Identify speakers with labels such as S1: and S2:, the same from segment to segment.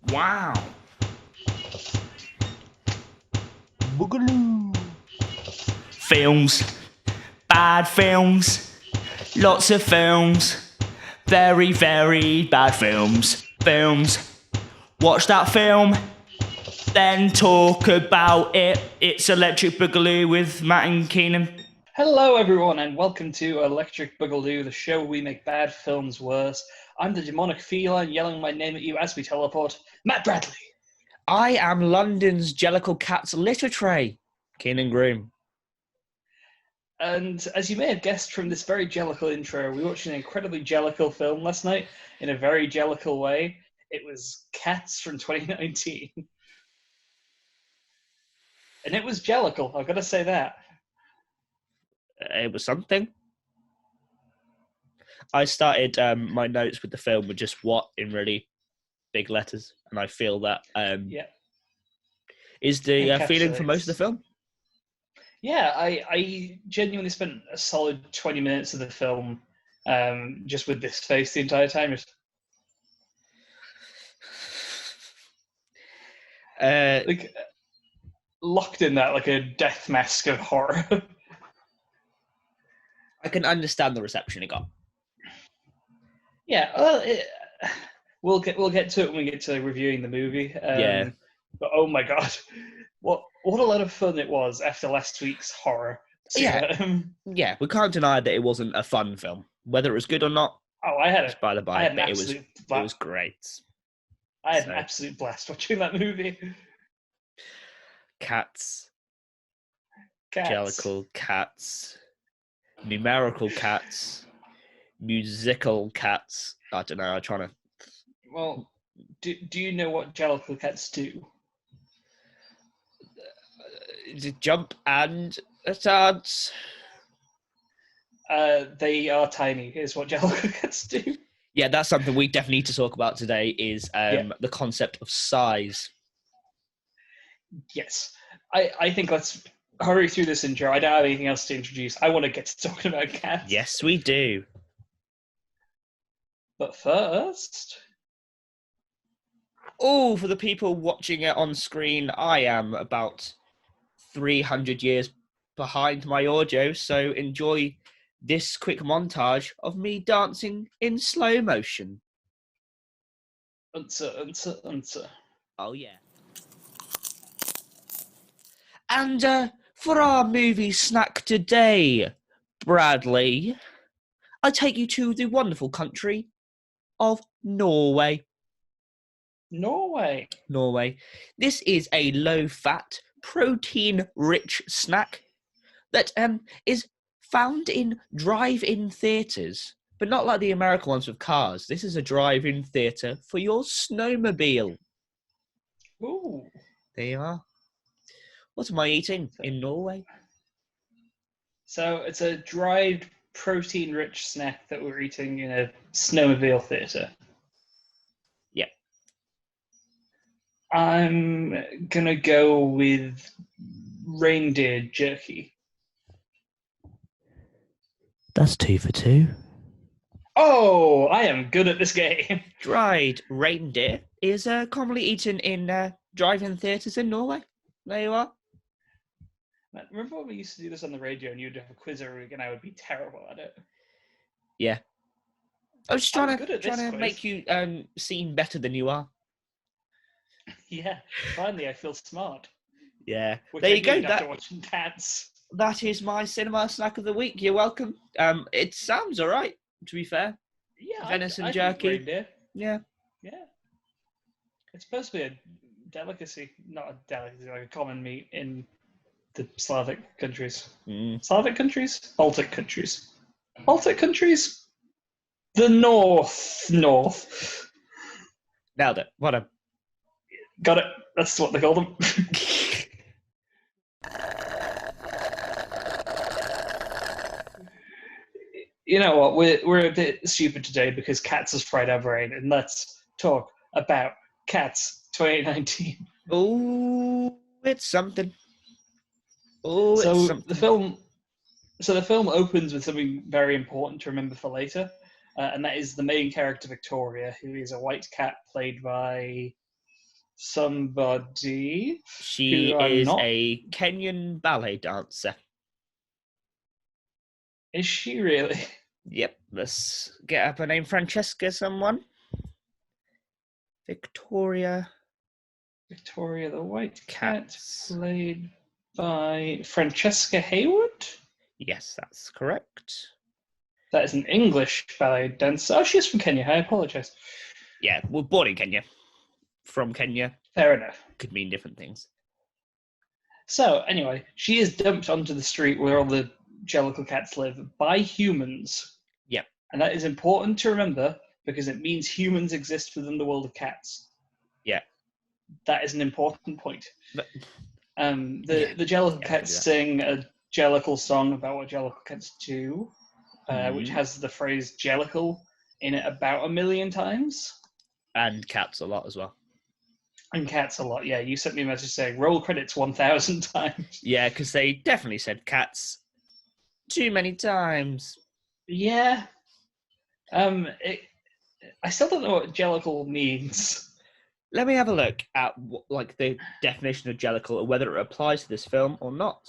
S1: Wow.
S2: Boogaloo.
S1: Films. Bad films. Lots of films. Very, very bad films. Films. Watch that film. Then talk about it. It's Electric Boogaloo with Matt and Keenan.
S3: Hello, everyone, and welcome to Electric Boogaloo, the show where we make bad films worse. I'm the demonic feline yelling my name at you as we teleport, Matt Bradley.
S2: I am London's Jellicle cat's litter tray, Keenan Groom.
S3: And as you may have guessed from this very Jellicle intro, we watched an incredibly Jellicle film last night in a very Jellicle way. It was Cats from 2019. And it was Jellicle, I've got to say that.
S2: It was something. I started my notes with the film with just "what" in really big letters, and I feel that is the feeling for most of the film.
S3: Yeah, I genuinely spent a solid 20 minutes of the film just with this face the entire time. Like locked in that like a death mask of horror.
S2: I can understand the reception it got.
S3: Yeah, well, we'll get to it when we get to reviewing the movie. But oh my god, what a lot of fun it was after last week's horror.
S2: Yeah, we can't deny that it wasn't a fun film, whether it was good or not.
S3: I had
S2: by the by, but it was great.
S3: I had an absolute blast watching that movie.
S2: Cats. Jellicle cats. Numerical cats. Musical cats. I don't know. I'm trying to.
S3: Well, do you know what Jellicle cats do?
S2: Jump and dance.
S3: They are tiny. Is what Jellicle cats do.
S2: Yeah, that's something we definitely need to talk about today. Is the concept of size.
S3: Yes, I think let's hurry through this intro. I don't have anything else to introduce. I want to get to talking about cats.
S2: Yes, we do.
S3: But first...
S2: Oh, for the people watching it on screen, I am about 300 years behind my audio, so enjoy this quick montage of me dancing in slow motion.
S3: Unsa.
S2: Oh, yeah. And for our movie snack today, Bradley, I take you to the wonderful country of Norway.
S3: Norway.
S2: This is a low-fat, protein-rich snack that is found in drive-in theatres, but not like the American ones with cars. This is a drive-in theatre for your snowmobile.
S3: Ooh.
S2: There you are. What am I eating in Norway?
S3: So it's a dried, protein-rich snack that we're eating in a snowmobile theatre.
S2: Yeah.
S3: I'm gonna go with reindeer jerky.
S2: That's 2 for 2.
S3: Oh, I am good at this game.
S2: Dried reindeer is commonly eaten in drive-in theatres in Norway. There you are.
S3: Remember when we used to do this on the radio and you'd have a quiz every week and I would be terrible at it?
S2: Yeah. I was just trying to make you seem better than you are.
S3: Yeah, finally I feel smart.
S2: Yeah.
S3: Which
S2: there you go.
S3: After watching Cats.
S2: That is my cinema snack of the week. You're welcome. It sounds all right, to be fair.
S3: Yeah,
S2: venison jerky.
S3: Yeah. It's supposed to be a delicacy, not a delicacy, like a common meat in the Slavic countries. Slavic countries? Baltic countries. The North.
S2: Nailed it. What a...
S3: Got it. That's what they call them. You know what? We're a bit stupid today because Cats has fried our brain, and let's talk about Cats 2019.
S2: Oh, it's something. The
S3: film opens with something very important to remember for later, and that is the main character Victoria, who is a white cat played by somebody
S2: She
S3: who I'm
S2: is
S3: not.
S2: a Kenyan ballet dancer.
S3: Is she really?
S2: Yep, let's get up her name. Francesca someone. Victoria
S3: Victoria the White Cat,
S2: Cats.
S3: played by Francesca Hayward.
S2: Yes, that's correct.
S3: That is an English ballet dancer. Oh, she's from Kenya. I apologize.
S2: Yeah, we're born in Kenya. From Kenya.
S3: Fair enough.
S2: Could mean different things.
S3: So, anyway, she is dumped onto the street where all the Jellicle cats live by humans.
S2: Yep.
S3: And that is important to remember because it means humans exist within the world of cats.
S2: Yeah.
S3: That is an important point.
S2: But,
S3: the Jellicle cats sing a Jellicle song about what Jellicle cats do, which has the phrase Jellicle in it about 1 million times.
S2: And cats a lot as well.
S3: And cats a lot, yeah. You sent me a message saying roll credits 1,000 times.
S2: Yeah, because they definitely said cats too many times.
S3: Yeah. I still don't know what Jellicle means.
S2: Let me have a look at the definition of Jellicle or whether it applies to this film or not.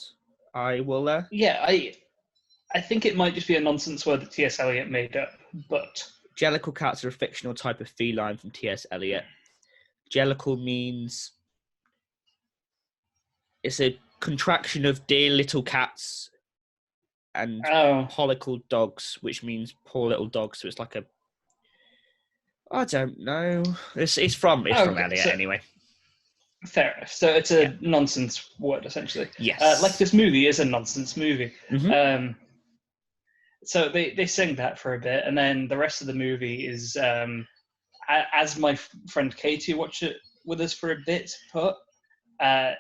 S2: I will.
S3: Yeah, I think it might just be a nonsense word that T.S. Eliot made up, but
S2: Jellicle cats are a fictional type of feline from T.S. Eliot. Jellicle means it's a contraction of dear little cats and pollicle dogs, which means poor little dogs. So it's like I don't know. It's from Eliot anyway.
S3: Fair enough. So it's a nonsense word essentially.
S2: Yes.
S3: Like this movie is a nonsense movie.
S2: Mm-hmm.
S3: So they sing that for a bit, and then the rest of the movie is as my friend Katie watched it with us for a bit,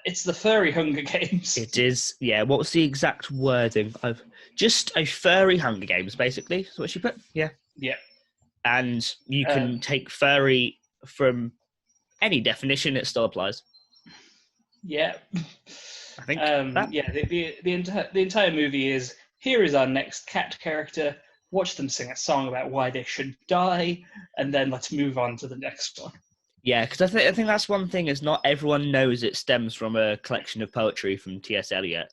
S3: it's the furry Hunger Games.
S2: It is, yeah. What was the exact wording? Of just a furry Hunger Games, basically. Is what she put. Yeah.
S3: Yeah.
S2: And you can take furry from any definition; it still applies.
S3: Yeah.
S2: I think.
S3: Yeah. The entire movie is here is our next cat character. Watch them sing a song about why they should die, and then let's move on to the next one.
S2: Yeah, because I think that's one thing is not everyone knows it stems from a collection of poetry from T.S. Eliot,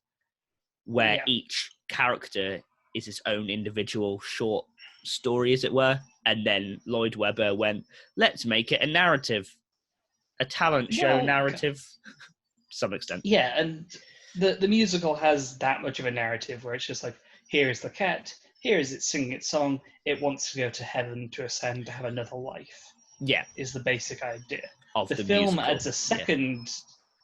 S2: where each character is its own individual short story, as it were, and then Lloyd Webber went, let's make it a narrative, a talent show narrative, to some extent.
S3: Yeah, and the musical has that much of a narrative where it's just like, here is the cat, here is it singing its song, it wants to go to heaven to ascend to have another life.
S2: Yeah,
S3: is the basic idea.
S2: Of
S3: the
S2: film
S3: musical. Adds a second. Yeah.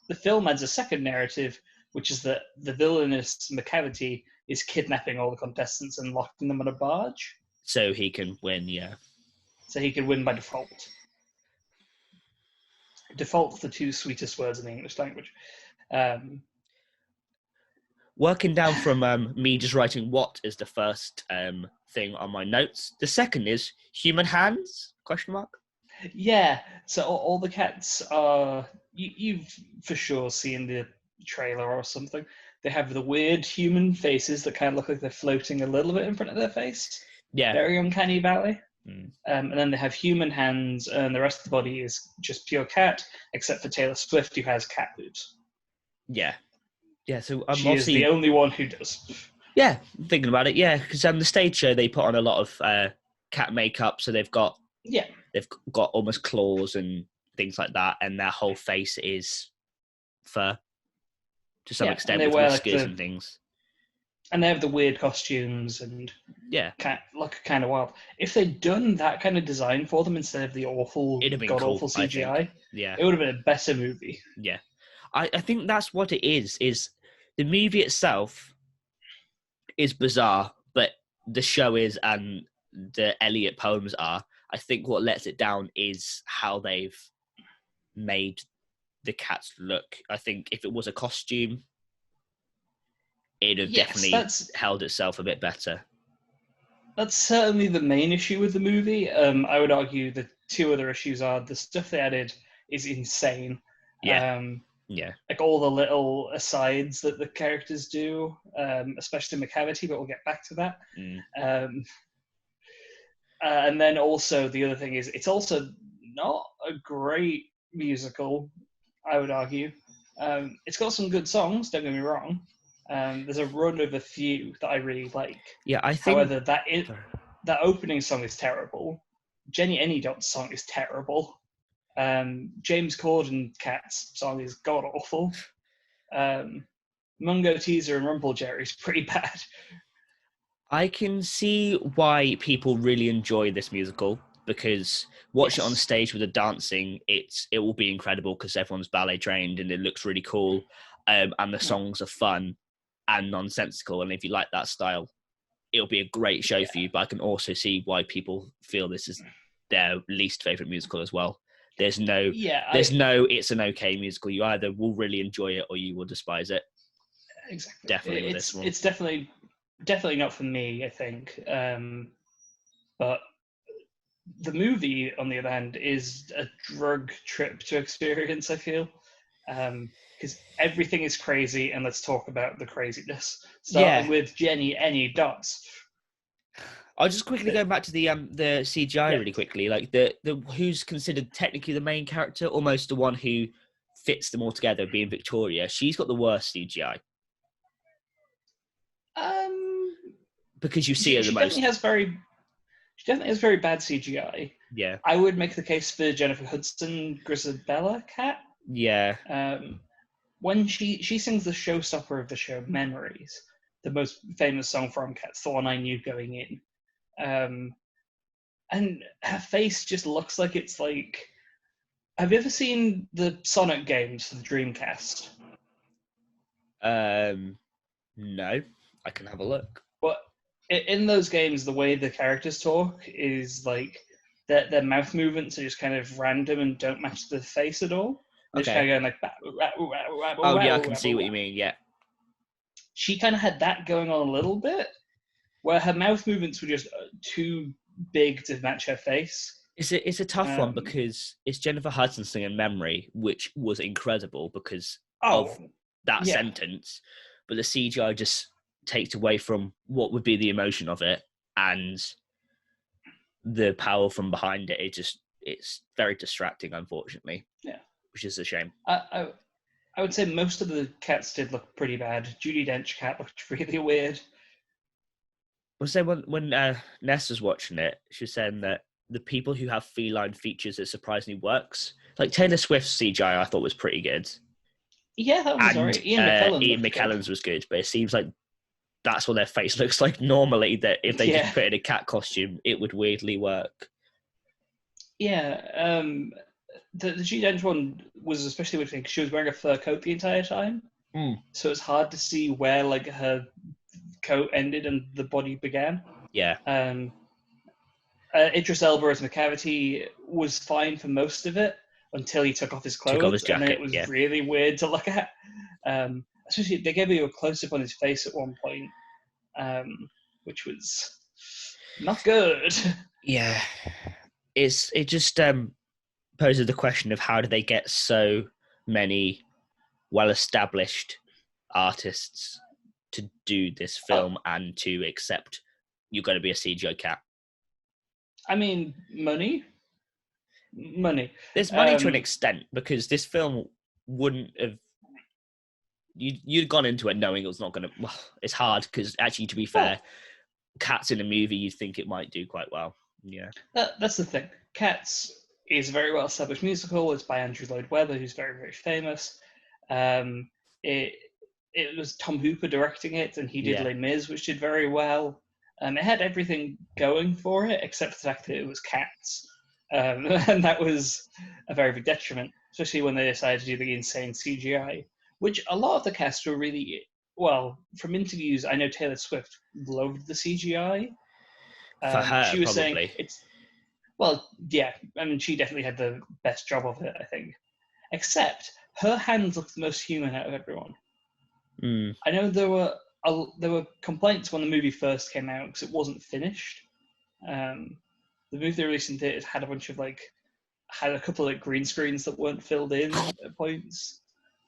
S3: The film adds a second narrative, which is that the villainous McCavity is kidnapping all the contestants and locking them on a barge,
S2: so he can win. Yeah,
S3: so he can win by default. Default's the two sweetest words in the English language.
S2: Working down from me just writing what is the first thing on my notes. The second is human hands? ?
S3: Yeah, so all the cats are... You've for sure seen the trailer or something. They have the weird human faces that kind of look like they're floating a little bit in front of their face.
S2: Yeah.
S3: Very uncanny valley. And then they have human hands, and the rest of the body is just pure cat, except for Taylor Swift, who has cat boobs.
S2: Yeah. Yeah, so
S3: she is the only one who does.
S2: Yeah, thinking about it, yeah, because the stage show, they put on a lot of cat makeup, so they've got almost claws and things like that, and their whole face is fur to some extent with whiskers and things.
S3: And they have the weird costumes and look kind of wild. If they'd done that kind of design for them instead of the awful, god-awful CGI, it would have been a better movie.
S2: Yeah. I think that's what it is the movie itself is bizarre, but the show is and the Eliot poems are. I think what lets it down is how they've made the cats look. I think if it was a costume, it'd have definitely held itself a bit better.
S3: That's certainly the main issue with the movie. I would argue the two other issues are the stuff they added is insane.
S2: Yeah.
S3: Like all the little asides that the characters do, especially McCavity, but we'll get back to that. And then also the other thing is it's also not a great musical. I would argue. It's got some good songs, don't get me wrong. There's a run of a few that I really like.
S2: Yeah, I think.
S3: However, that opening song is terrible. Jenny Anydot's song is terrible. James Corden Cat's song is god awful. Mungo Teaser and Rumple Jerry's pretty bad.
S2: I can see why people really enjoy this musical, because watch it on stage with the dancing, it will be incredible because everyone's ballet trained and it looks really cool, and the songs are fun and nonsensical. And if you like that style, it'll be a great show for you. But I can also see why people feel this is their least favorite musical as well. There's no it's an okay musical. You either will really enjoy it or you will despise it.
S3: Exactly.
S2: Definitely with this one.
S3: It's definitely not for me, I think. But the movie, on the other hand, is a drug trip to experience, I feel. Because everything is crazy, and let's talk about the craziness. Starting with Jenny Anydot.
S2: I'll just quickly go back to the CGI really quickly. Like the who's considered technically the main character, almost the one who fits them all together, being Victoria. She's got the worst CGI. Because you see her the most.
S3: She definitely has very bad CGI.
S2: Yeah.
S3: I would make the case for Jennifer Hudson, Grisabella Cat.
S2: Yeah.
S3: When she sings the showstopper of the show, Memories, the most famous song from Cats, the one I knew going in. And her face just looks like it's like... Have you ever seen the Sonic games for the Dreamcast?
S2: No. I can have a look.
S3: But in those games, the way the characters talk is like their mouth movements are just kind of random and don't match the face at all. They're just kind of going like...
S2: Oh, yeah, I can see what you mean, yeah.
S3: She kind of had that going on a little bit, where her mouth movements were just too big to match her face.
S2: It's a tough one because it's Jennifer Hudson singing Memory, which was incredible because of that sentence, but the CGI just takes away from what would be the emotion of it and the power from behind it. It's very distracting, unfortunately. Yeah, which is a shame.
S3: I would say most of the cats did look pretty bad. Judi Dench cat looked really weird.
S2: I was saying when Nessa's watching it, she was saying that the people who have feline features, it surprisingly works. Like Taylor Swift's CGI, I thought was pretty good.
S3: Yeah, that was alright. Ian
S2: McKellen's was good, but it seems like that's what their face looks like normally, that if they just put in a cat costume, it would weirdly work.
S3: Yeah, the Judi Dench one was especially weird because she was wearing a fur coat the entire time. So it's hard to see where like her coat ended and the body began.
S2: Yeah.
S3: Idris Elba as McCavity was fine for most of it until he took off his clothes.
S2: Took off his jacket,
S3: and then it was really weird to look at. Especially, they gave you a close-up on his face at one point, which was not good.
S2: Yeah. It just poses the question of how do they get so many well-established artists to do this film and to accept you're going to be a CGI cat.
S3: I mean, money.
S2: There's money to an extent because this film wouldn't have. You'd gone into it knowing it was not going to. Well, it's hard because actually, to be fair, Cats in a movie, you'd think it might do quite well. Yeah,
S3: that's the thing. Cats is a very well established musical. It's by Andrew Lloyd Webber, who's very, very famous. It was Tom Hooper directing it, and he did Les Mis, which did very well. It had everything going for it, except for the fact that it was Cats. And that was a very big detriment, especially when they decided to do the insane CGI, which a lot of the cast were really... Well, from interviews, I know Taylor Swift loved the CGI.
S2: For her,
S3: she was
S2: probably.
S3: saying it's... Well, yeah, I mean, she definitely had the best job of it, I think. Except her hands looked the most human out of everyone. I know there were complaints when the movie first came out because it wasn't finished. The movie they released in theaters had a couple of green screens that weren't filled in at points,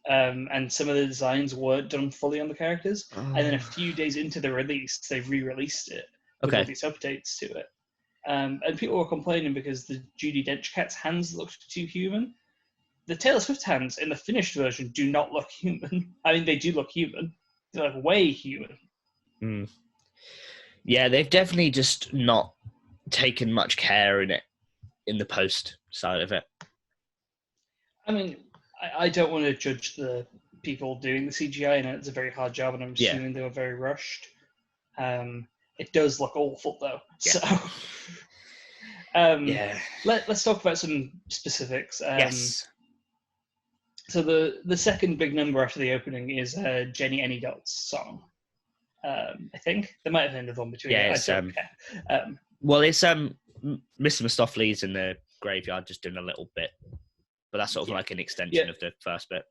S3: and some of the designs weren't done fully on the characters. And then a few days into the release, they re-released it with all these updates to it. And people were complaining because the Judi Dench cat's hands looked too human. the Taylor Swift hands in the finished version do not look human. I mean, they do look human. They're like way human.
S2: Mm. Yeah, they've definitely just not taken much care in the post side of it.
S3: I mean, I don't want to judge the people doing the CGI, and it's a very hard job, and I'm assuming they were very rushed. It does look awful, though.
S2: Yeah.
S3: So, let's talk about some specifics.
S2: Yes.
S3: So the second big number after the opening is Jenny Any Dots song. I think there might have been another one between.
S2: Yeah,
S3: I
S2: it's,
S3: don't care.
S2: well, it's Mr. Mistopheles in the graveyard just doing a little bit, but that's sort of like an extension of the first bit.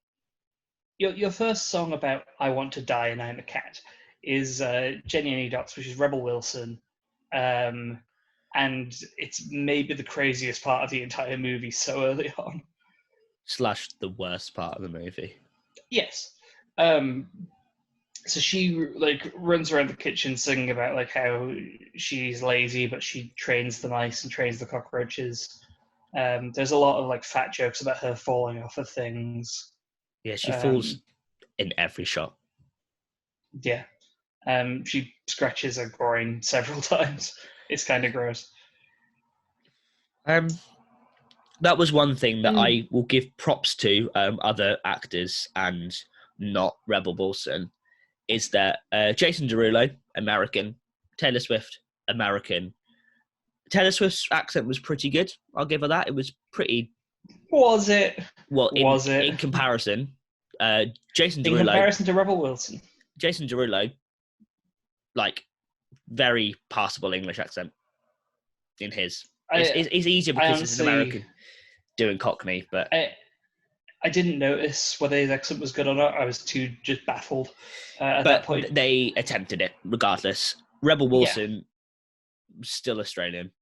S3: Your first song about I Want to Die and I'm a Cat is Jenny Any Dots, which is Rebel Wilson, and it's maybe the craziest part of the entire movie so early on.
S2: / the worst part of the movie.
S3: Yes. So she like runs around the kitchen singing about like how she's lazy, but she trains the mice and trains the cockroaches. There's a lot of like fat jokes about her falling off of things.
S2: Yeah, she falls in every shot.
S3: Yeah. She scratches her groin several times. It's kind of gross.
S2: That was one thing that I will give props to other actors and not Rebel Wilson, is that Jason Derulo, American, Taylor Swift, American. Taylor Swift's accent was pretty good. I'll give her that. It was pretty...
S3: Was it?
S2: Well,
S3: was it?
S2: In comparison, Jason Derulo...
S3: In comparison to Rebel Wilson.
S2: Jason Derulo, like, very passable English accent in his. It's easier because it's an American doing Cockney, but...
S3: I didn't notice whether his accent was good or not. I was too just baffled at that point.
S2: But they attempted it, regardless. Rebel Wilson, still Australian.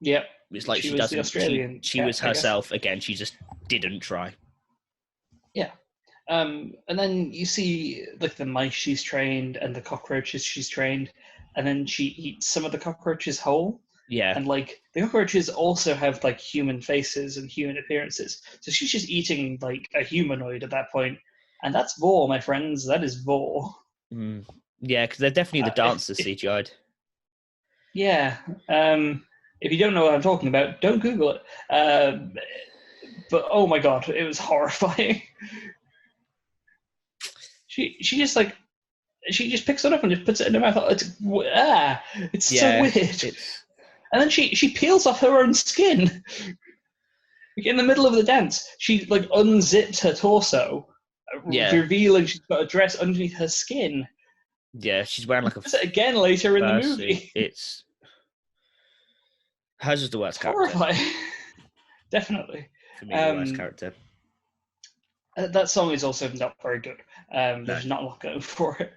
S3: Yep.
S2: It's like she
S3: was
S2: doesn't. She was herself again. She just didn't try.
S3: Yeah. And then you see like the mice she's trained and the cockroaches she's trained, and then she eats some of the cockroaches whole.
S2: Yeah.
S3: And like the cockroaches also have like human faces and human appearances. So she's just eating like a humanoid at that point. And that's Vor, my friends. That is Vor.
S2: Yeah, because they're definitely the dancers CGI'd.
S3: Yeah. If you don't know what I'm talking about, don't Google it. But oh my god, it was horrifying. She just picks it up and just puts it in her mouth. It's so weird. And then she peels off her own skin. Like in the middle of the dance, she like unzips her torso, revealing she's got a dress underneath her skin.
S2: Yeah, she's wearing like a...
S3: Does it again later in the movie.
S2: Hers is the worst character.
S3: Horrifying. Definitely.
S2: For me, the worst character.
S3: That song is also not very good. There's not a lot going for it.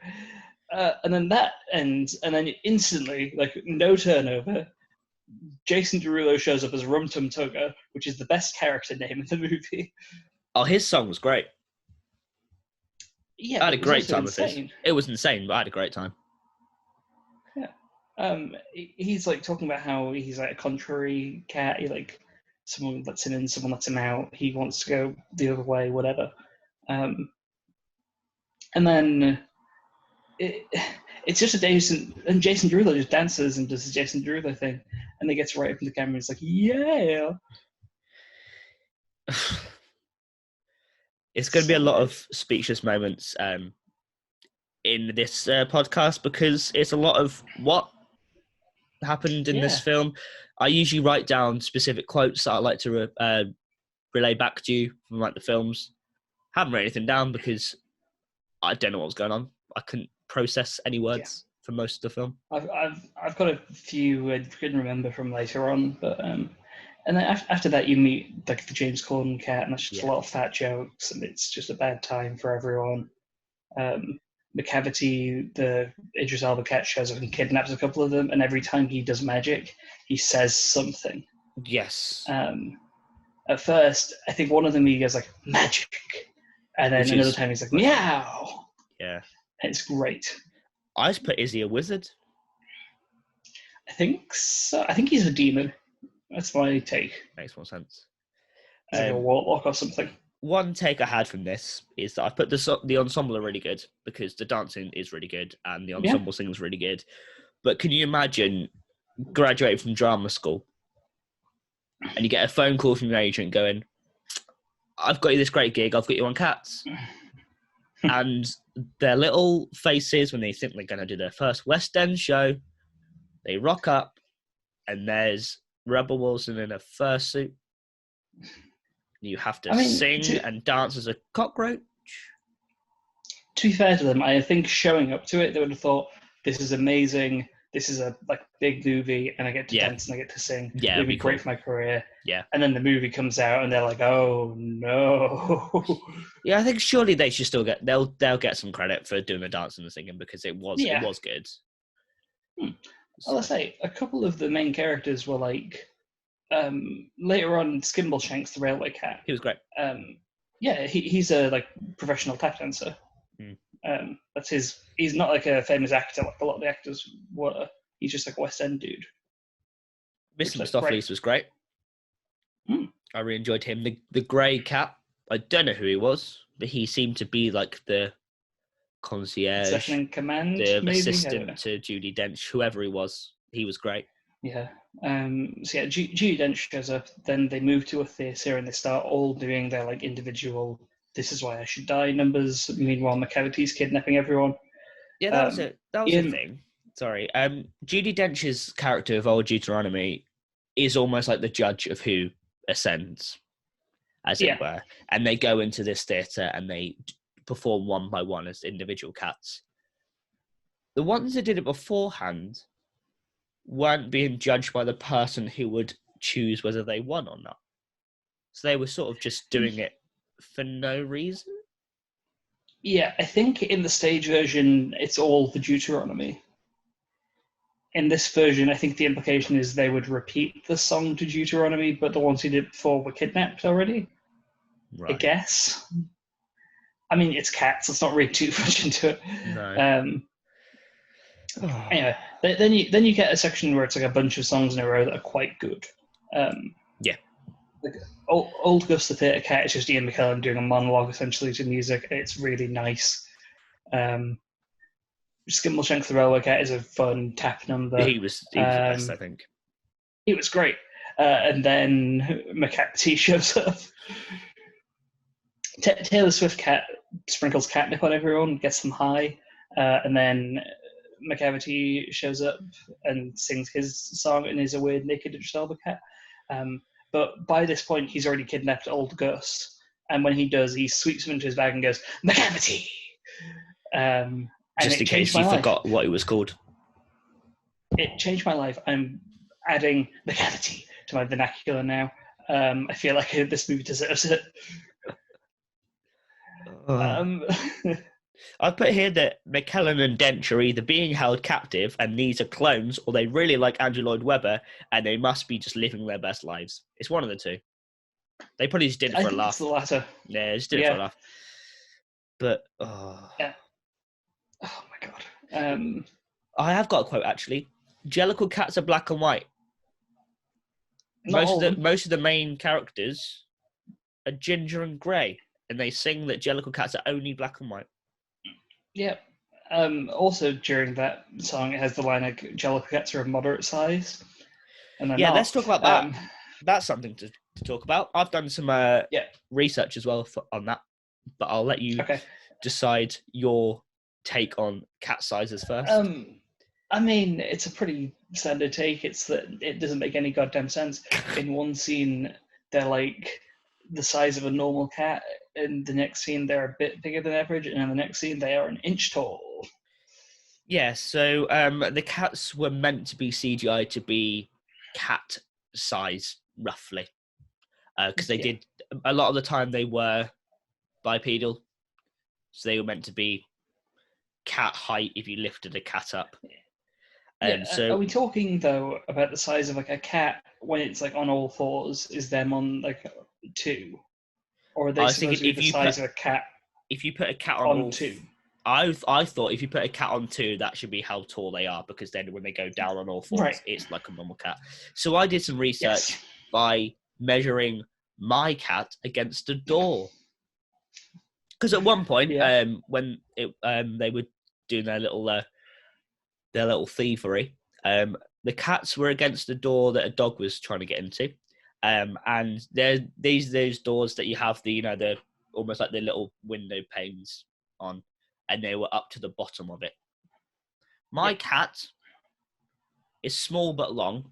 S3: And then that ends, and then instantly, like no turnover, Jason Derulo shows up as Rum Tum Tugger, which is the best character name in the movie.
S2: Oh, his song was great.
S3: Yeah,
S2: I had a great time with this. It was insane, but I had a great time.
S3: Yeah. He's like talking about how he's like a contrary cat. He like someone lets him in, someone lets him out. He wants to go the other way, whatever. And then it's just a Jason Derulo just dances and does the Jason Derulo thing, and he gets right up in the camera and it's like, yeah.
S2: It's going to be a lot of speechless moments in this podcast, because it's a lot of what happened in this film. I usually write down specific quotes that I like to relay back to you from like the films. Haven't written anything down because I don't know what was going on. I couldn't process any words for most of the film.
S3: I've got a few I couldn't remember from later on, but and then after that you meet like the James Corden cat, and that's just a lot of fat jokes, and it's just a bad time for everyone. McCavity, the Idris Elba cat, shows up and kidnaps a couple of them, and every time he does magic, he says something.
S2: Yes.
S3: At first, I think one of them he goes like magic, and then another time he's like meow.
S2: Yeah.
S3: And it's great.
S2: I just put, is he a wizard?
S3: I think so. I think he's a demon. That's my take.
S2: Makes more sense.
S3: It's like a warlock or something.
S2: One take I had from this is that I put the ensemble are really good because the dancing is really good and the ensemble singing is really good. But can you imagine graduating from drama school and you get a phone call from your agent going, I've got you this great gig, I've got you on Cats. And their little faces when they think they're going to do their first West End show, they rock up and there's Rebel Wilson in a fursuit. You have to sing and dance as a cockroach.
S3: To be fair to them, I think showing up to it, they would have thought, this is amazing. This is a big movie, and I get to dance and I get to sing.
S2: Yeah,
S3: it'd be great for my career.
S2: Yeah.
S3: And then the movie comes out, and they're like, "Oh no."
S2: Yeah, I think surely they should still they'll get some credit for doing the dance and the singing because it was good.
S3: Well, I say a couple of the main characters were like. Later on, Skimbleshanks, the railway cat.
S2: He was great.
S3: He's a professional tap dancer. That's his. He's not like a famous actor like a lot of the actors were. He's just like a West End dude.
S2: Mr. Mistopheles was great. I really enjoyed him. The grey cat. I don't know who he was, but he seemed to be like the concierge,
S3: second in command,
S2: the
S3: maybe?
S2: assistant to Judi Dench, whoever he was. He was great.
S3: Yeah. Judi Dench shows up. Then they move to a theatre and they start all doing their individual. This is why I should die numbers. Meanwhile, McCavity's kidnapping everyone.
S2: Yeah, that was it. That was the thing. Sorry. Judi Dench's character of Old Deuteronomy is almost like the judge of who ascends, as it were. And they go into this theatre and they perform one by one as individual cats. The ones that did it beforehand weren't being judged by the person who would choose whether they won or not. So they were sort of just doing it for no reason.
S3: Yeah, I think in the stage version, it's all the Deuteronomy. In this version, I think the implication is they would repeat the song to Deuteronomy, but the ones who did it before were kidnapped already. Right. I guess. I mean, it's Cats. Let's not read too much into it.
S2: No.
S3: Anyway, then you get a section where it's like a bunch of songs in a row that are quite good. Old Gus the Theatre Cat is just Ian McKellen doing a monologue essentially to music. It's really nice. Skimbleshanks the Railway Cat is a fun tap number.
S2: He was the best, I think.
S3: He was great. And then McCavity shows up. Taylor Swift cat sprinkles catnip on everyone, gets them high, and then McCavity shows up and sings his song and is a weird naked Idris Elba cat. But by this point, he's already kidnapped old Gus, and when he does, he sweeps him into his bag and goes, McCavity!
S2: Just in case you forgot what it was called.
S3: It changed my life. I'm adding McCavity to my vernacular now. I feel like this movie deserves it.
S2: I've put here that McKellen and Dench are either being held captive and these are clones, or they really like Andrew Lloyd Webber and they must be just living their best lives. It's one of the two. They probably just did it for a laugh.
S3: It's the latter.
S2: Yeah, just did it for a laugh. But
S3: yeah. Oh my god.
S2: I have got a quote actually. Jellicle cats are black and white. Most of the main characters are ginger and grey, and they sing that Jellicle cats are only black and white.
S3: Yeah. Also, during that song, it has the line like Jellicle cats are of moderate size. And
S2: let's talk about that. That's something to talk about. I've done some research as well on that, but I'll let you decide your take on cat sizes first.
S3: I mean, it's a pretty standard take. It's that it doesn't make any goddamn sense. In one scene, they're like the size of a normal cat. In the next scene, they're a bit bigger than average. And in the next scene, they are an inch tall.
S2: Yeah, so the cats were meant to be CGI to be cat size, roughly. Because they did, a lot of the time they were bipedal. So they were meant to be cat height if you lifted a cat up.
S3: So are we talking though about the size of like a cat when it's like on all fours? Is them on like 2, or are they supposed to be the size of a cat?
S2: If you put a cat on
S3: 2,
S2: I thought if you put a cat on 2, that should be how tall they are, because then when they go down on all fours, it's like a normal cat. So I did some research by measuring my cat against a door. Because at one point, when they were doing their little thievery, the cats were against the door that a dog was trying to get into, and there's those doors that you have the almost like the little window panes on, and they were up to the bottom of it. My cat is small but long.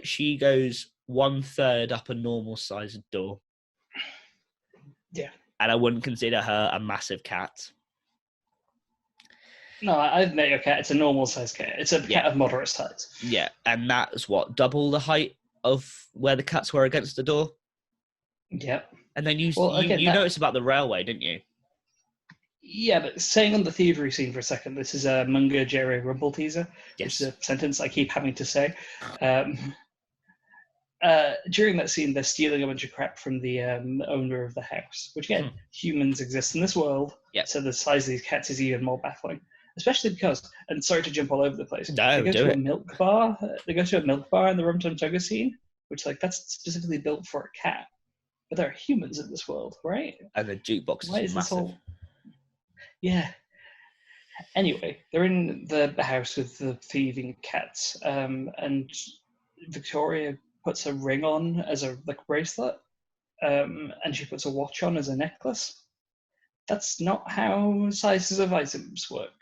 S2: She goes 1/3 up a normal sized door.
S3: Yeah.
S2: And I wouldn't consider her a massive cat.
S3: No, I've met your cat. It's a normal size cat. It's a cat of moderate size.
S2: Yeah, and that's what, double the height of where the cats were against the door?
S3: Yep.
S2: And then you noticed about the railway, didn't you?
S3: Yeah, but staying on the thievery scene for a second, this is a Munga Jerry Rumble teaser, which is a sentence I keep having to say. During that scene, they're stealing a bunch of crap from the owner of the house, which, again, humans exist in this world, so the size of these cats is even more baffling. Especially because, and sorry to jump all over the place, they go to a milk bar. They go to a milk bar in the Rum Tum Tugger scene, which, that's specifically built for a cat. But there are humans in this world, right?
S2: And the jukebox is massive.
S3: Yeah. Anyway, they're in the house with the thieving cats, and Victoria puts a ring on as a bracelet, and she puts a watch on as a necklace. That's not how sizes of items work.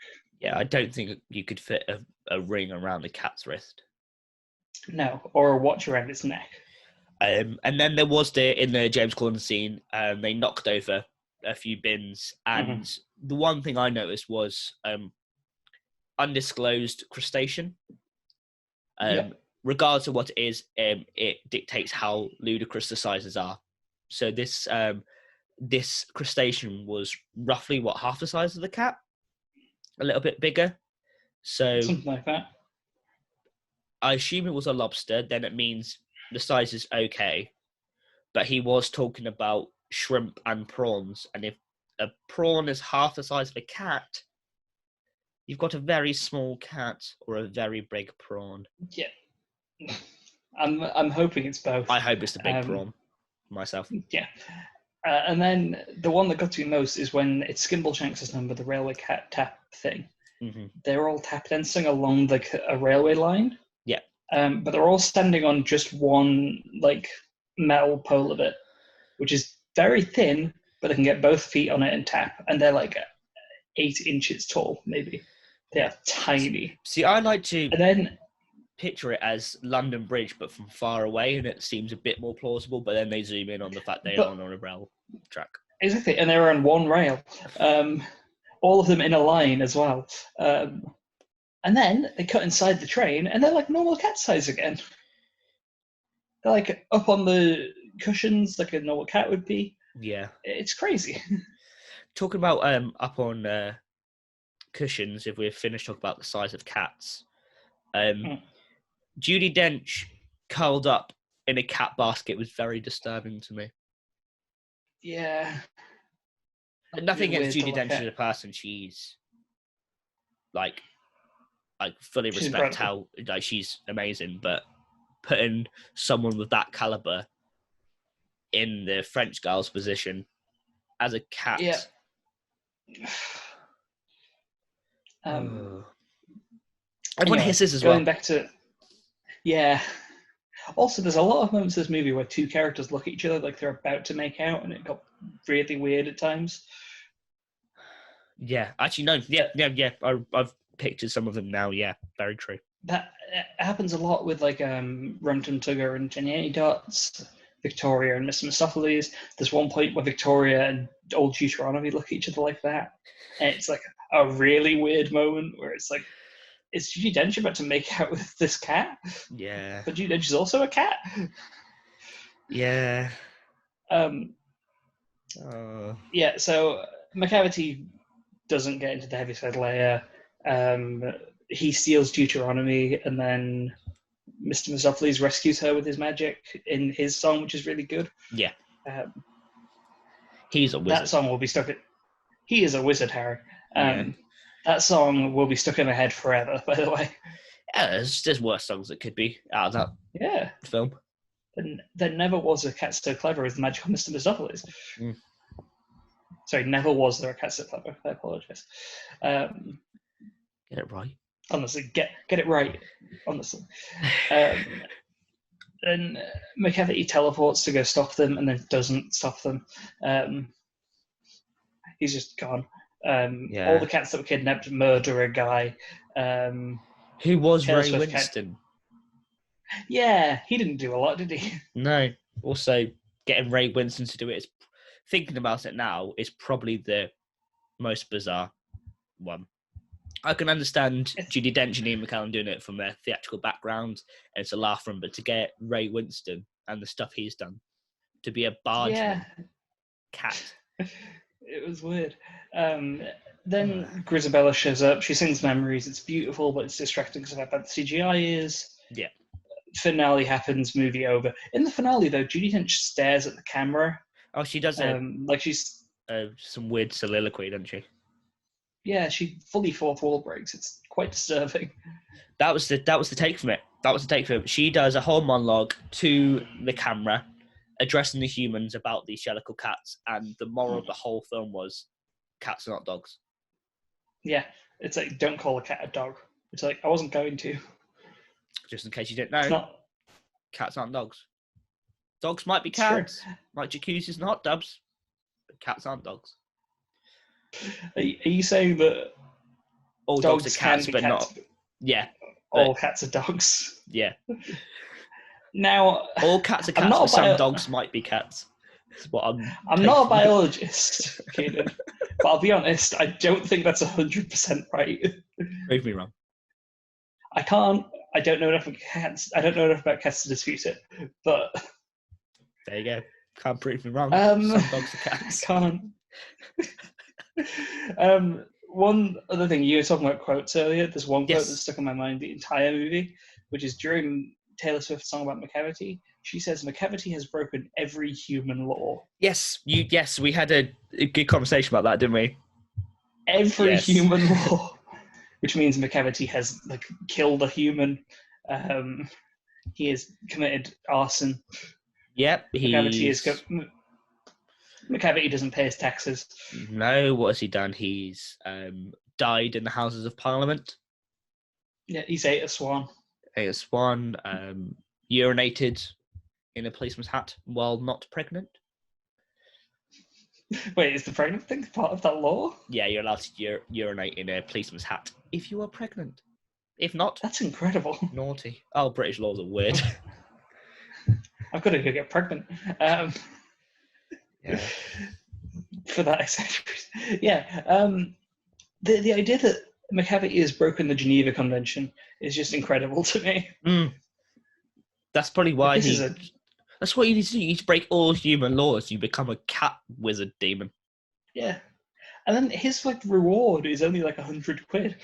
S2: Yeah, I don't think you could fit a ring around the cat's wrist.
S3: No, or a watch around its neck.
S2: And then there was in the James Corden scene, they knocked over a few bins, and the one thing I noticed was undisclosed crustacean. Regardless of what it is, it dictates how ludicrous the sizes are. So this crustacean was roughly half the size of the cat, a little bit bigger. So
S3: something like that.
S2: I assume it was a lobster. Then it means the size is okay. But he was talking about shrimp and prawns, and if a prawn is half the size of a cat, you've got a very small cat or a very big prawn.
S3: Yeah. I'm hoping it's both.
S2: I hope it's the big prawn myself.
S3: Yeah. And then the one that got to me most is when it's Skimbleshanks' number, the railway cat tap thing. Mm-hmm. They're all tap dancing along a railway line.
S2: Yeah.
S3: But they're all standing on just one metal pole of it, which is very thin, but they can get both feet on it and tap. And they're 8 inches tall, maybe. They are tiny.
S2: See, I like to picture it as London Bridge, but from far away, and it seems a bit more plausible. But then they zoom in on the fact they're on a rail track.
S3: Exactly, and they're on one rail, all of them in a line as well. And then they cut inside the train, and they're like normal cat size again. They're up on the cushions like a normal cat would be.
S2: Yeah,
S3: it's crazy.
S2: Talking about up on cushions, if we're finished talking about the size of cats, Judi Dench curled up in a cat basket was very disturbing to me.
S3: Yeah.
S2: Nothing against Judi Dench as a person. She's I fully respect how she's amazing, but putting someone with that caliber in the French girl's position as a cat.
S3: Yeah.
S2: Everyone hisses as well.
S3: Going back to, yeah. Also, there's a lot of moments in this movie where two characters look at each other like they're about to make out, and it got really weird at times.
S2: Yeah, actually, no. Yeah. I've pictured some of them now. Yeah, very true.
S3: That happens a lot with Rum Tum Tugger and Jenny Dots, Victoria and Mr. Mistopheles. There's one point where Victoria and old Deuteronomy look at each other like that, and it's a really weird moment where it's is Judi Dench about to make out with this cat?
S2: Yeah.
S3: But Judi Dench is also a cat?
S2: Yeah.
S3: Yeah, so McCavity doesn't get into the Heaviside Layer. He steals Deuteronomy, and then Mr. Mistopheles rescues her with his magic in his song, which is really good.
S2: Yeah. He's a wizard.
S3: That song will be stuck in... He is a wizard, Harry. That song will be stuck in my head forever, by the way.
S2: Yeah, there's worse songs that could be out of that film.
S3: And there never was a cat so clever as the magical Mr. Mistopheles.
S2: Mm.
S3: Sorry, never was there a cat so clever. I apologise.
S2: Get it right.
S3: Honestly, get it right. Honestly. And McCavity teleports to go stop them and then doesn't stop them. He's just gone. All the cats that were kidnapped murder a guy.
S2: Who was
S3: Taylor
S2: Ray
S3: Swift
S2: Winston?
S3: Yeah, he didn't do a lot, did he?
S2: No. Also, getting Ray Winston to do it, thinking about it now, is probably the most bizarre one. I can understand Judi Dench and Ian McKellen doing it from their theatrical background, and it's a laugh from, but to get Ray Winston and the stuff he's done, to be a bargeman cat.
S3: It was weird. Then Grisabella shows up. She sings Memories. It's beautiful, but it's distracting because of how bad the CGI is.
S2: Yeah.
S3: Finale happens, movie over. In the finale, though, Judi Dench stares at the camera.
S2: Oh, she does
S3: like she's
S2: some weird soliloquy, doesn't she?
S3: Yeah, she fully fourth wall breaks. It's quite disturbing.
S2: That was the take from it. She does a whole monologue to the camera, addressing the humans about these Jellicle cats, and the moral of the whole film was, cats are not dogs.
S3: Yeah, it's like, don't call a cat a dog. It's like, I wasn't going to.
S2: Just in case you didn't know, cats aren't dogs. Dogs might be cats, like jacuzzis and hot tubs, but cats aren't dogs.
S3: Are you saying that
S2: all dogs are cats, but not? Yeah.
S3: All cats are dogs.
S2: Yeah.
S3: Now,
S2: all cats are cats, but some dogs might be cats. That's what
S3: I'm not a biologist, Keenan, but I'll be honest, I don't think that's 100% right.
S2: Prove me wrong.
S3: I don't know enough about cats. I don't know enough about cats to dispute it, but
S2: there you go. Can't prove me wrong. Some dogs are cats.
S3: Can't. One other thing, you were talking about quotes earlier. There's one quote that stuck in my mind the entire movie, which is during Taylor Swift's song about McCavity. She says McCavity has broken every human law.
S2: Yes, we had a good conversation about that, didn't we?
S3: Every human law, which means McCavity has killed a human. He has committed arson.
S2: Yep,
S3: McCavity doesn't pay his taxes.
S2: No, what has he done? He's died in the Houses of Parliament.
S3: Yeah, he's ate a swan.
S2: Urinated in a policeman's hat while not pregnant.
S3: Wait, is the pregnant thing part of that law?
S2: Yeah, you're allowed to urinate in a policeman's hat if you are pregnant. If not,
S3: that's incredible.
S2: Naughty. Oh, British laws are weird.
S3: I've got to go get pregnant.
S2: Yeah.
S3: For that exact reason. Yeah. The idea that McCavity has broken the Geneva Convention is just incredible to me.
S2: That's probably why that's what you need to do. You need to break all human laws. You become a cat wizard demon. Yeah.
S3: And then his reward is only £100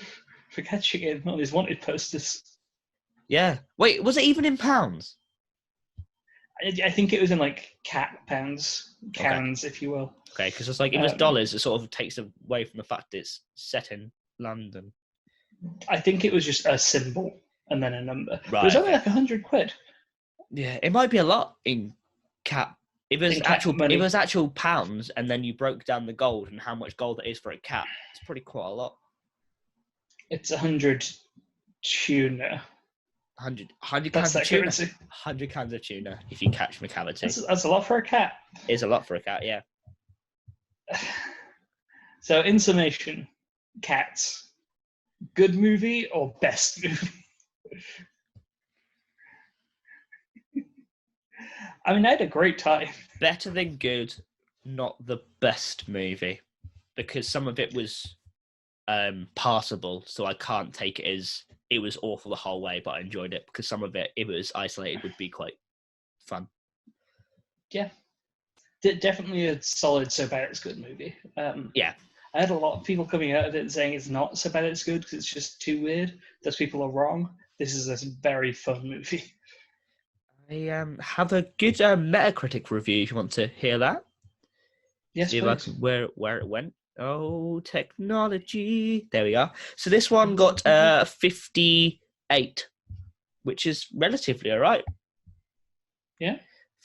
S3: for catching him on his wanted posters.
S2: Yeah. Wait, was it even in pounds?
S3: I think it was in cat pounds, cans, if you will.
S2: Okay, because it's if it was dollars, it sort of takes away from the fact that it's set in London.
S3: I think it was just a symbol and then a number.
S2: Right.
S3: It was only £100.
S2: Yeah, it might be a lot in cat. If it was actual pounds, and then you broke down the gold and how much gold it is for a cat, it's probably quite a lot.
S3: It's 100 tuna.
S2: 100 cans of tuna. 100 cans of tuna if you catch McCavity.
S3: That's a lot for a cat.
S2: It's a lot for a cat, yeah.
S3: So, in summation, Cats, good movie or best movie? I mean, I had a great time.
S2: Better than good, not the best movie, because some of it was passable, so I can't take it as it was awful the whole way, but I enjoyed it, because some of it, if it was isolated, would be quite fun.
S3: Yeah. Definitely a solid so bad it's good movie.
S2: Yeah.
S3: I had a lot of people coming out of it saying it's not so bad it's good because it's just too weird. Those people are wrong. This is a very fun movie.
S2: I have a good Metacritic review if you want to hear that.
S3: Yes,
S2: see
S3: please.
S2: Where it went. Oh, technology. There we are. So this one got 58, which is relatively all right.
S3: Yeah.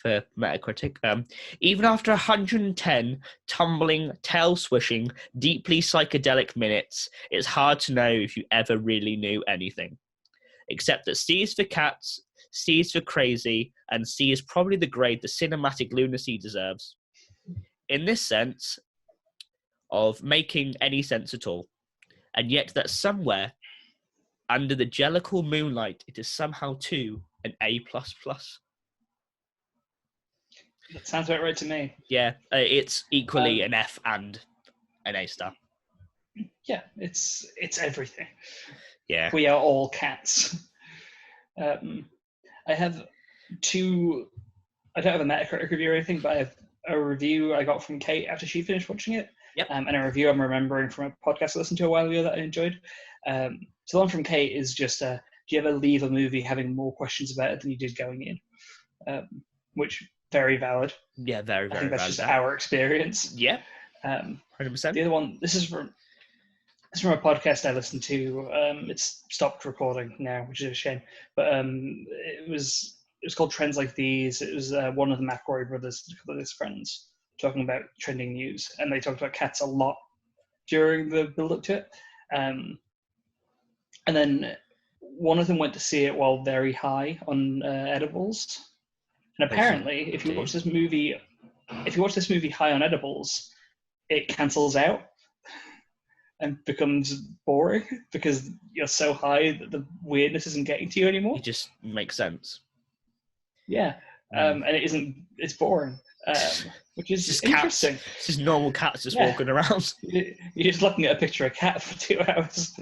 S2: For Metacritic. Even after 110 tumbling, tail-swishing, deeply psychedelic minutes, it's hard to know if you ever really knew anything. Except that C is for cats, C is for crazy, and C is probably the grade the cinematic lunacy deserves. In this sense of making any sense at all. And yet that somewhere, under the Jellicle moonlight, it is somehow too an A++.
S3: That sounds about right to me.
S2: Yeah, it's equally an F and an A star.
S3: Yeah, it's everything.
S2: Yeah.
S3: We are all cats. I have two. I don't have a Metacritic review or anything, but I have a review I got from Kate after she finished watching it.
S2: Yep.
S3: And a review I'm remembering from a podcast I listened to a while ago that I enjoyed. So the one from Kate is just, do you ever leave a movie having more questions about it than you did going in? Which, very valid.
S2: Yeah, very, very
S3: I think that's
S2: valid.
S3: just our experience.
S2: Yeah, 100%.
S3: The other one, this is from a podcast I listened to. It's stopped recording now, which is a shame. But it was called Trends Like These. It was one of the McElroy brothers, a couple of his friends, talking about trending news, and they talked about cats a lot during the build-up to it. And then one of them went to see it while very high on edibles. And apparently, if you watch this movie high on edibles, it cancels out and becomes boring because you're so high that the weirdness isn't getting to you anymore.
S2: It just makes sense.
S3: Yeah, and it isn't. It's boring, which is
S2: just
S3: interesting.
S2: Cats. It's just normal cats just walking around.
S3: You're just looking at a picture of a cat for 2 hours.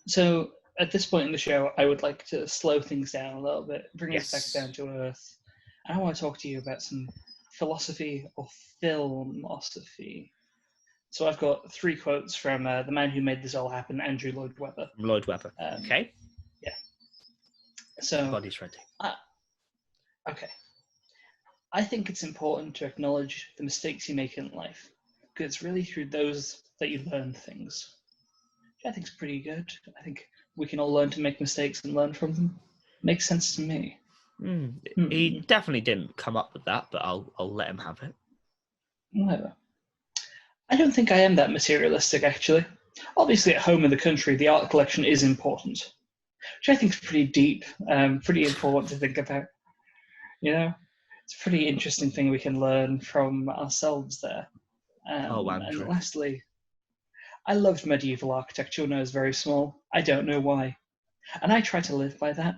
S3: So at this point in the show, I would like to slow things down a little bit, bring us back down to earth. And I want to talk to you about some philosophy or filmosophy. So I've got 3 quotes from the man who made this all happen, Andrew Lloyd Webber.
S2: Lloyd Webber. Okay.
S3: Yeah. So.
S2: Body's ready.
S3: Okay. I think it's important to acknowledge the mistakes you make in life, because it's really through those that you learn things. Which I think is pretty good. I think we can all learn to make mistakes and learn from them. Makes sense to me.
S2: He definitely didn't come up with that, but I'll let him have it.
S3: Whatever. I don't think I am that materialistic, actually. Obviously, at home in the country, the art collection is important, which I think is pretty deep, pretty important to think about. You know, it's a pretty interesting thing we can learn from ourselves there.
S2: Andrew.
S3: And lastly, I loved medieval architecture when I was very small. I don't know why. And I try to live by that.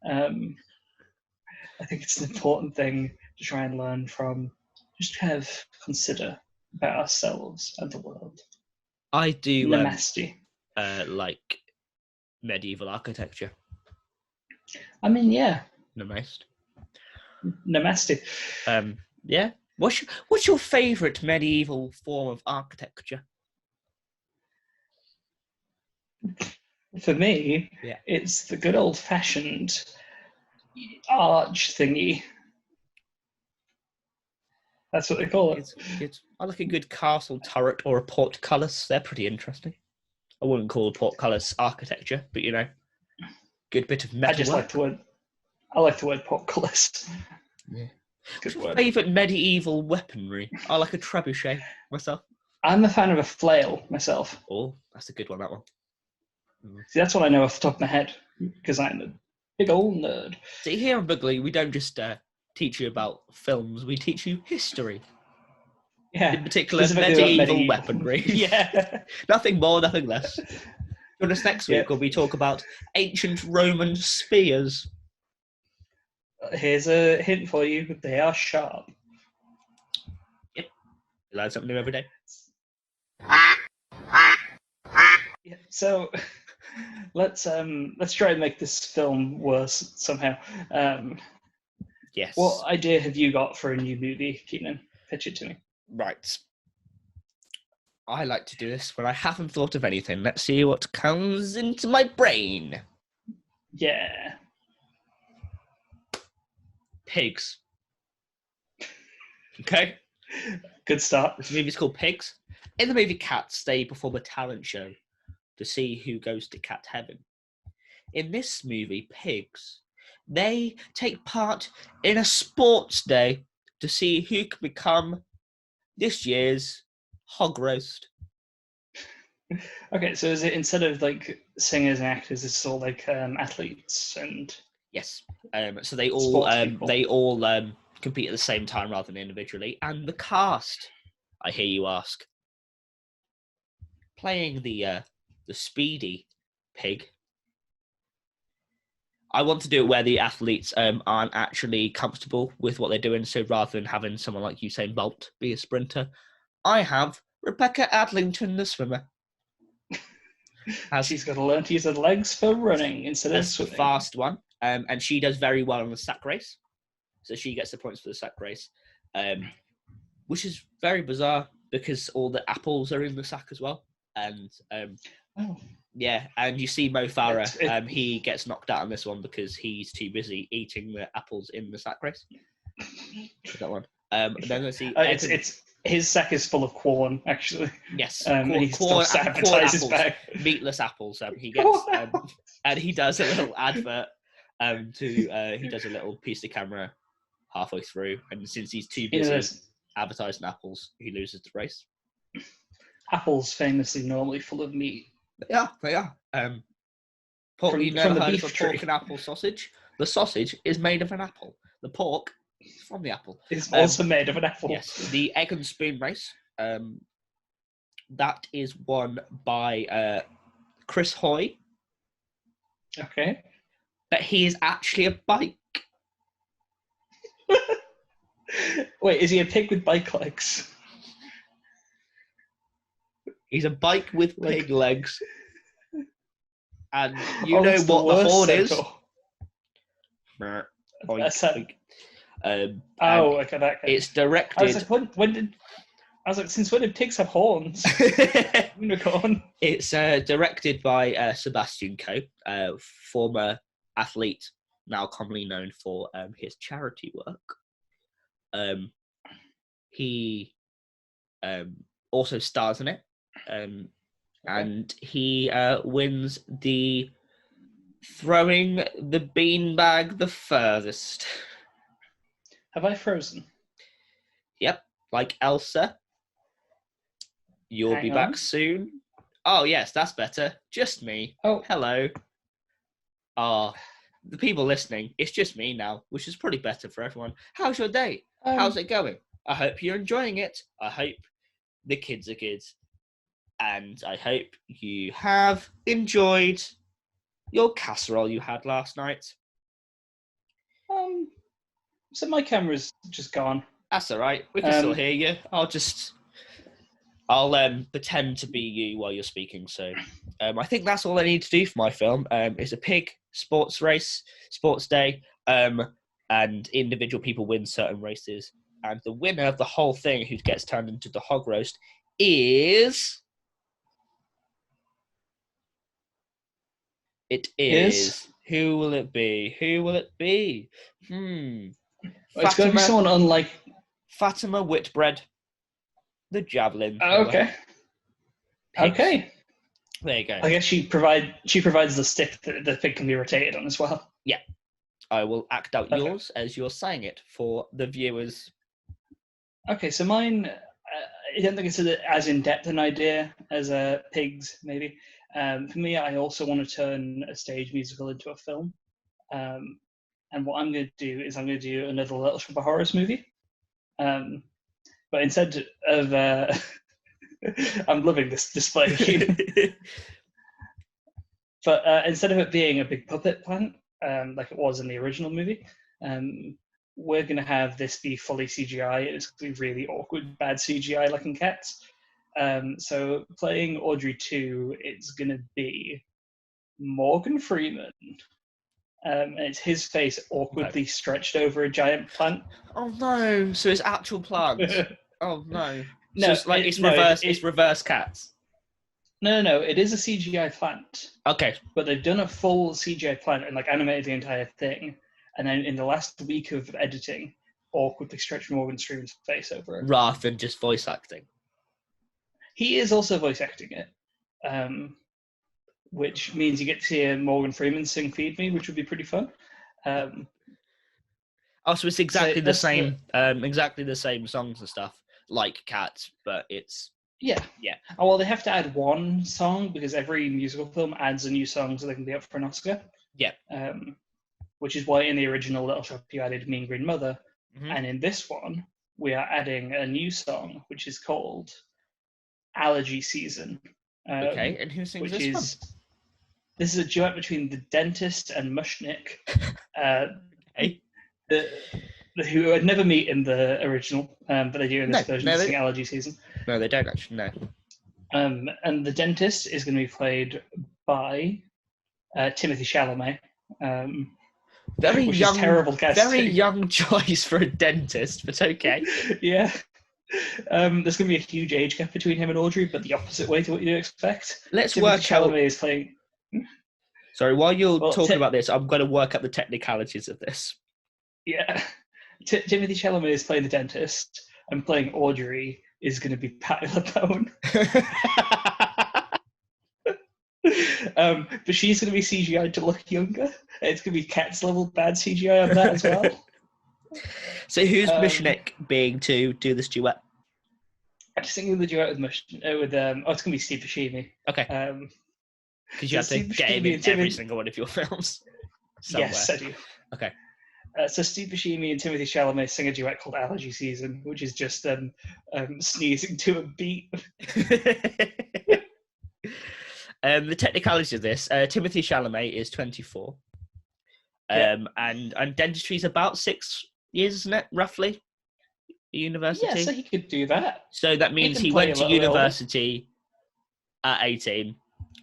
S3: I think it's an important thing to try and learn from, just kind of consider about ourselves and the world.
S2: I do
S3: Namaste.
S2: Like medieval architecture.
S3: I mean, yeah.
S2: Namaste.
S3: Namaste.
S2: Yeah. What's your favourite medieval form of architecture?
S3: For me,
S2: yeah,
S3: it's the good old-fashioned arch thingy. That's what they call it.
S2: It's I like a good castle turret or a portcullis. They're pretty interesting. I wouldn't call portcullis architecture, but you know, good bit of metal.
S3: I just like the word. I like the word portcullis.
S2: Yeah.
S3: Good word.
S2: Favourite medieval weaponry? I like a trebuchet myself.
S3: I'm a fan of a flail myself.
S2: Oh, that's a good one. That one.
S3: See, that's what I know off the top of my head because I'm a big old nerd.
S2: See, here on Boogaloo, we don't just teach you about films; we teach you history.
S3: Yeah.
S2: In particular, medieval weaponry.
S3: Yeah.
S2: Nothing more, nothing less. Join us next week when we talk about ancient Roman spears.
S3: Here's a hint for you: they are sharp.
S2: Yep. You learn something new every day.
S3: Yeah, so let's try and make this film worse somehow.
S2: Yes.
S3: What idea have you got for a new movie, Keenan? Pitch it to me.
S2: Right. I like to do this when I haven't thought of anything. Let's see what comes into my brain.
S3: Yeah.
S2: Pigs. Okay.
S3: Good start.
S2: This movie's called Pigs. In the movie Cats, they perform a talent show to see who goes to cat heaven. In this movie, pigs, they take part in a sports day to see who can become this year's hog roast.
S3: Okay, so is it instead of like singers and actors, it's all like athletes and
S2: Yes. So they all
S3: sports people?
S2: compete at the same time rather than individually. And the cast, I hear you ask, playing the speedy pig. I want to do it where the athletes aren't actually comfortable with what they're doing. So rather than having someone like Usain Bolt be a sprinter, I have Rebecca Adlington, the swimmer.
S3: She's got to learn to use her legs for running instead of swimming.
S2: Fast one, and she does very well in the sack race, so she gets the points for the sack race, which is very bizarre because all the apples are in the sack as well, and yeah, and you see Mo Farah, he gets knocked out on this one because he's too busy eating the apples in the sack race. That one. Then let's see.
S3: It's his sack is full of corn, actually.
S2: Yes,
S3: corn apples,
S2: meatless apples. He gets, and he does a little advert. He does a little piece of camera halfway through, and since he's too busy advertising apples, he loses the race. Apples
S3: famously normally full of meat.
S2: They are. Pork, you never heard of a pork and apple sausage? The sausage is made of an apple. The pork is from the apple.
S3: It's also made of an apple.
S2: Yes. The egg and spoon race. That is won by Chris Hoy.
S3: Okay.
S2: But he is actually a bike.
S3: Wait, is he a pig with bike legs?
S2: He's a bike with pig legs. And you know what the horn is?
S3: Okay.
S2: It's directed.
S3: I was like, since when did pigs have horns? Unicorn.
S2: It's directed by Sebastian Coe, former athlete, now commonly known for his charity work. He also stars in it. And he wins the throwing the beanbag the furthest.
S3: Have I frozen?
S2: Yep, like Elsa. You'll be back soon. Oh, yes, that's better. Just me.
S3: Oh.
S2: Hello. The people listening, it's just me now, which is probably better for everyone. How's your day? How's it going? I hope you're enjoying it. I hope the kids are good. And I hope you have enjoyed your casserole you had last night.
S3: So my camera's just gone.
S2: That's all right. We can still hear you. I'll pretend to be you while you're speaking. So I think that's all I need to do for my film. It's a pig sports race, sports day, and individual people win certain races. And the winner of the whole thing, who gets turned into the hog roast, is... It is. Who will it be?
S3: It's going to be someone unlike...
S2: Fatima Whitbread, the javelin.
S3: Okay.
S2: Pigs.
S3: Okay.
S2: There you go.
S3: I guess she provides the stick that the pig can be rotated on as well.
S2: Yeah. I will act out yours as you're saying it for the viewers.
S3: Okay, so mine, I don't think it's as in-depth an idea as Pigs, maybe. For me, I also want to turn a stage musical into a film. And what I'm going to do is I'm going to do another Little Shop of Horrors movie. But instead of... I'm loving this display. But instead of it being a big puppet plant, like it was in the original movie, we're going to have this be fully CGI. It's going to be really awkward, bad CGI-looking cats. So playing Audrey 2, it's going to be Morgan Freeman. And it's his face awkwardly stretched over a giant plant.
S2: Oh no! So it's actual plants. Oh no!
S3: No,
S2: so it's like it's reverse cats.
S3: No. It is a CGI plant.
S2: Okay.
S3: But they've done a full CGI plant and like animated the entire thing. And then in the last week of editing, awkwardly stretched Morgan Freeman's face over it.
S2: Rather than just voice acting.
S3: He is also voice acting it. which means you get to hear Morgan Freeman sing "Feed Me," which would be pretty fun.
S2: Oh, so it's exactly the
S3: that's
S2: same, exactly the same songs and stuff, like Cats, but it's
S3: Yeah.
S2: Yeah.
S3: Oh, well, they have to add one song because every musical film adds a new song so they can be up for an Oscar.
S2: Yeah.
S3: Which is why in the original Little Shop you added Mean Green Mother.
S2: Mhm.
S3: And in this one, we are adding a new song, which is called Allergy Season.
S2: Okay, and who sings this one?
S3: This is a duet between the dentist and Mushnik,
S2: Okay.
S3: who would never meet in the original, but they do in this
S2: No,
S3: version to sing Allergy Season.
S2: No, they don't actually, no.
S3: And the dentist is going to be played by Timothy Chalamet.
S2: Very
S3: which
S2: young,
S3: is terrible casting.
S2: very young choice for a dentist, but okay.
S3: Yeah. There's going to be a huge age gap between him and Audrey, but the opposite way to what you'd expect.
S2: Let's
S3: Timothy
S2: work
S3: Chalamet
S2: out.
S3: is playing.
S2: Sorry, while you're talking about this, I'm going to work up the technicalities of this.
S3: Yeah. Timothy Chalamet is playing the dentist, and playing Audrey is going to be Patti LuPone. But she's going to be CGI to look younger. It's going to be Cats level bad CGI on that as well.
S2: So who's Mushnik being to do this duet?
S3: I'm just thinking the duet with it's going to be Steve Buscemi.
S2: Okay. Because you have to get him in every single one of your films. Somewhere.
S3: Yes, I do.
S2: Okay.
S3: So Steve Buscemi and Timothy Chalamet sing a duet called Allergy Season, which is just sneezing to a beat.
S2: The technicalities of this, Timothy Chalamet is 24. And dentistry is about 6 years, isn't it, roughly? University?
S3: Yeah, so he could do that.
S2: So that means he went to university at 18,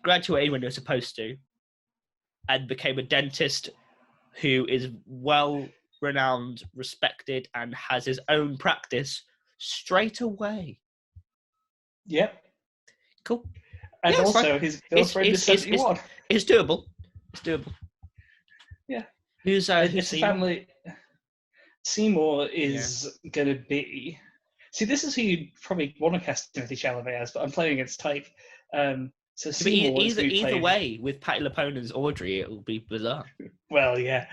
S2: graduated when he was supposed to, and became a dentist who is well-renowned, respected, and has his own practice straight away.
S3: Yep.
S2: Cool.
S3: And
S2: yeah,
S3: also, his girlfriend is 71.
S2: It's doable. It's doable.
S3: Yeah.
S2: Who's
S3: it's a family. Seymour is going to be... See, this is who you'd probably want to cast Timothy Chalamet as, but I'm playing against type. So Seymour
S2: either way, with Patti LuPone as Audrey, it will be bizarre.
S3: Well, yeah.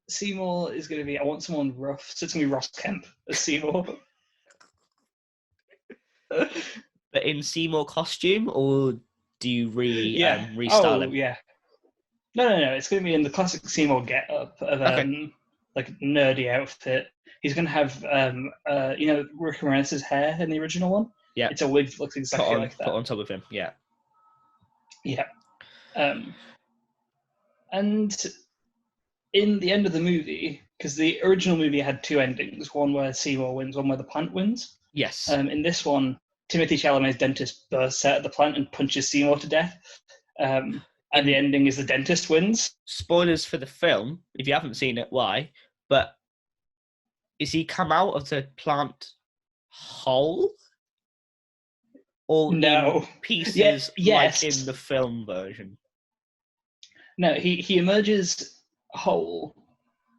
S3: Seymour is going to be... I want someone rough, so it's going to be Ross Kemp as Seymour.
S2: But in Seymour costume, or do you restyle him?
S3: Yeah. No. It's going to be in the classic Seymour get-up of like nerdy outfit. He's going to have Rick Moranis' hair in the original one. Yeah, it's a wig that looks exactly like that.
S2: Put on top of him. Yeah.
S3: Yeah. And in the end of the movie, because the original movie had two endings, one where Seymour wins, one where the plant wins.
S2: Yes.
S3: In this one, Timothy Chalamet's dentist bursts out of the plant and punches Seymour to death. And the ending is the dentist wins.
S2: Spoilers for the film, if you haven't seen it, why? But is he come out of the plant whole? Or in pieces like in the film version?
S3: No, he emerges whole,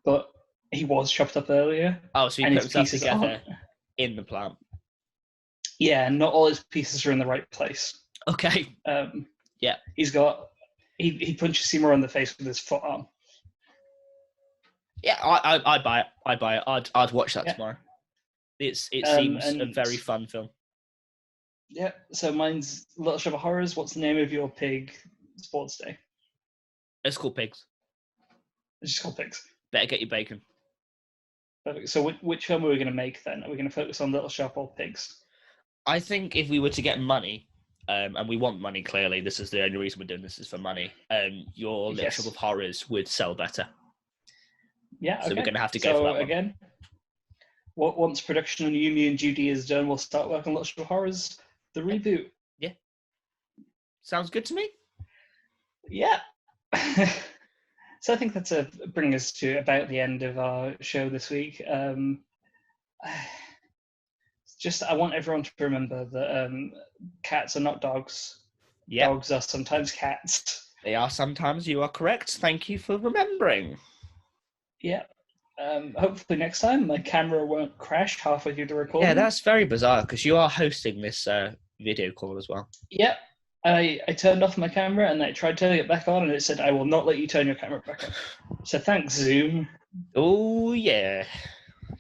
S3: but he was chopped up earlier.
S2: Oh, so he put himself together in the plant.
S3: Yeah, not all his pieces are in the right place.
S2: Okay. Yeah.
S3: He's got... He punches Seymour in the face with his forearm.
S2: Yeah, I buy it. I'd watch that tomorrow. It seems a very fun film.
S3: Yeah, so mine's Little Shop of Horrors. What's the name of your pig sports day?
S2: It's called Pigs.
S3: It's just called Pigs.
S2: Better get your bacon.
S3: Perfect. So which film are we going to make then? Are we going to focus on Little Shop or Pigs?
S2: I think if we were to get money, and we want money clearly, this is the only reason we're doing this is for money, your Little Shop of Horrors would sell better.
S3: Yeah,
S2: So we're going to have to go for that one.
S3: Again, once production on Yumi and Judy is done, we'll start working on Little Shop of Horrors, the reboot.
S2: Yeah. Sounds good to me.
S3: Yeah. So I think that's bring us to about the end of our show this week. I want everyone to remember that cats are not dogs. Yep. Dogs are sometimes cats.
S2: They are sometimes. You are correct. Thank you for remembering.
S3: Yeah. Hopefully next time my camera won't crash halfway through the recording.
S2: Yeah, that's very bizarre because you are hosting this video call as well.
S3: Yep. I turned off my camera and I tried turning it back on, and it said, "I will not let you turn your camera back on." So thanks, Zoom.
S2: Oh yeah,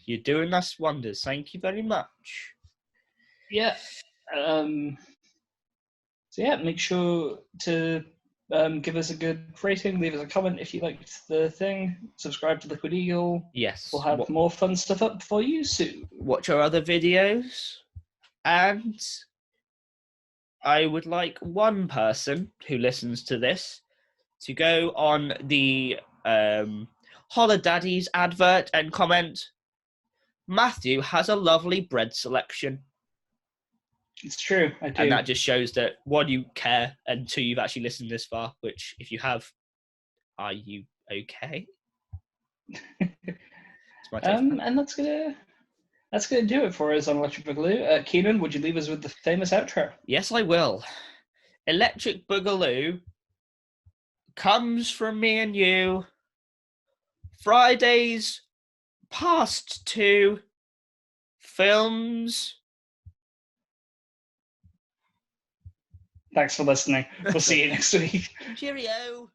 S2: you're doing us wonders. Thank you very much.
S3: Yeah. So yeah, make sure to give us a good rating, leave us a comment if you liked the thing, subscribe to Liquid Eagle.
S2: Yes.
S3: We'll have more fun stuff up for you soon.
S2: Watch our other videos, and I would like one person who listens to this to go on the Holodaddies advert and comment, Matthew has a lovely bread selection.
S3: It's true, I do.
S2: And that just shows that, one, you care, and two, you've actually listened this far, which, if you have, are you okay?
S3: And that's gonna do it for us on Electric Boogaloo. Keenan, would you leave us with the famous outro?
S2: Yes, I will. Electric Boogaloo comes from me and you. Fridays past 2 films.
S3: Thanks for listening. We'll see you next week.
S2: Cheerio.